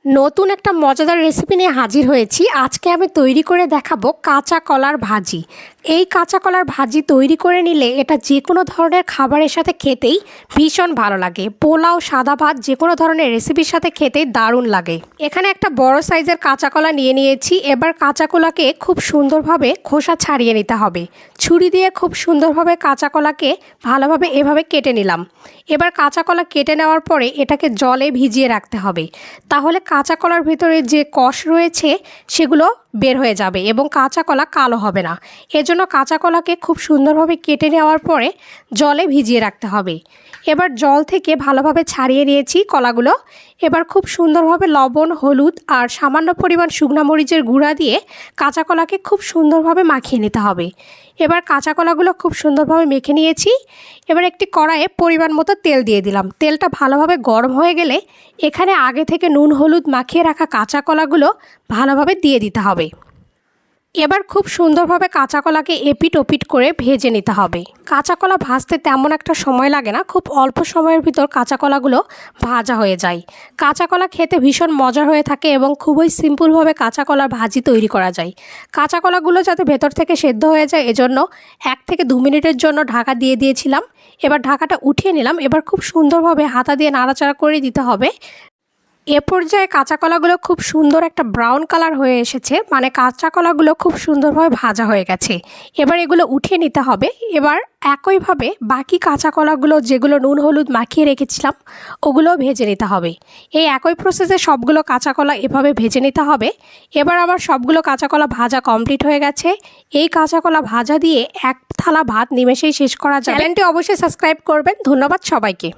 নতুন একটা মজাদার রেসিপি নিয়ে হাজির হয়েছি। আজকে আমি তৈরি করে দেখাবো কাঁচা কলার ভাজি। এই কাঁচা কলার ভাজি তৈরি করে নিলে এটা যে কোনো ধরনের খাবারের সাথে খেতেই ভীষণ ভালো লাগে। পোলাও, সাদা ভাত, যে কোনো ধরনের রেসিপির সাথে খেতেই দারুণ লাগে। এখানে একটা বড় সাইজের কাঁচা কলা নিয়ে নিয়েছি। এবার কাঁচা কলাকে খুব সুন্দরভাবে খোসা ছাড়িয়ে নিতে হবে। ছুরি দিয়ে খুব সুন্দরভাবে কাঁচা কলাকে ভালোভাবে এভাবে কেটে নিলাম। এবার কাঁচা কলা কেটে নেওয়ার পরে এটাকে জলে ভিজিয়ে রাখতে হবে, তাহলে কাঁচা কলার ভিতরে যে কষ রয়েছে সেগুলো বের হয়ে যাবে এবং কাঁচা কলা কালো হবে না। এজন্য কাঁচা কলাকে খুব সুন্দরভাবে কেটে নেওয়ার পরে জলে ভিজিয়ে রাখতে হবে। এবার জল থেকে ভালোভাবে ছাড়িয়ে নিয়েছি কলাগুলো। এবার খুব সুন্দরভাবে লবণ, হলুদ আর সামান্য পরিমাণ শুকনো মরিচের গুঁড়া দিয়ে কাঁচা কলাকে খুব সুন্দরভাবে মাখিয়ে নিতে হবে। এবার কাঁচা কলাগুলো খুব সুন্দরভাবে মেখে নিয়েছি। এবার একটি কড়াইয়ে পরিমাণ মতো তেল দিয়ে দিলাম। তেলটা ভালোভাবে গরম হয়ে গেলে এখানে আগে থেকে নুন হলুদ মাখিয়ে রাখা কাঁচা কলাগুলো ভালোভাবে দিয়ে দিতে হবে। এবার খুব সুন্দরভাবে কাঁচা কলাকে এপিট ওপিট করে ভেজে নিতে হবে। কাঁচা কলা ভাজতে তেমন একটা সময় লাগে না, খুব অল্প সময়ের ভিতর কাঁচা কলাগুলো ভাজা হয়ে যায়। কাঁচা কলা খেতে ভীষণ মজার হয়ে থাকে এবং খুবই সিম্পলভাবে কাঁচা কলার ভাজি তৈরি করা যায়। কাঁচা কলাগুলো যাতে ভেতর থেকে সেদ্ধ হয়ে যায় এজন্য 1 থেকে 2 মিনিটের জন্য ঢাকা দিয়ে দিয়েছিলাম। এবার ঢাকাটা উঠিয়ে নিলাম। এবার খুব সুন্দরভাবে হাতা দিয়ে নাড়াচাড়া করে দিতে হবে। এ পর্যায়ে কাঁচা কলাগুলো খুব সুন্দর একটা ব্রাউন কালার হয়ে এসেছে, মানে কাঁচা কলাগুলো খুব সুন্দরভাবে ভাজা হয়ে গেছে। এবার এগুলো উঠিয়ে নিতে হবে। এবার একইভাবে বাকি কাঁচা কলাগুলো যেগুলো নুন হলুদ মাখিয়ে রেখেছিলাম ওগুলোও ভেজে নিতে হবে। এই একই প্রসেসে সবগুলো কাঁচা কলা এভাবে ভেজে নিতে হবে। এবার আমার সবগুলো কাঁচা কলা ভাজা কমপ্লিট হয়ে গেছে। এই কাঁচা কলা ভাজা দিয়ে 1 থালা ভাত নিমেষেই শেষ করা যায়। চ্যানেলটি অবশ্যই সাবস্ক্রাইব করবেন। ধন্যবাদ সবাইকে।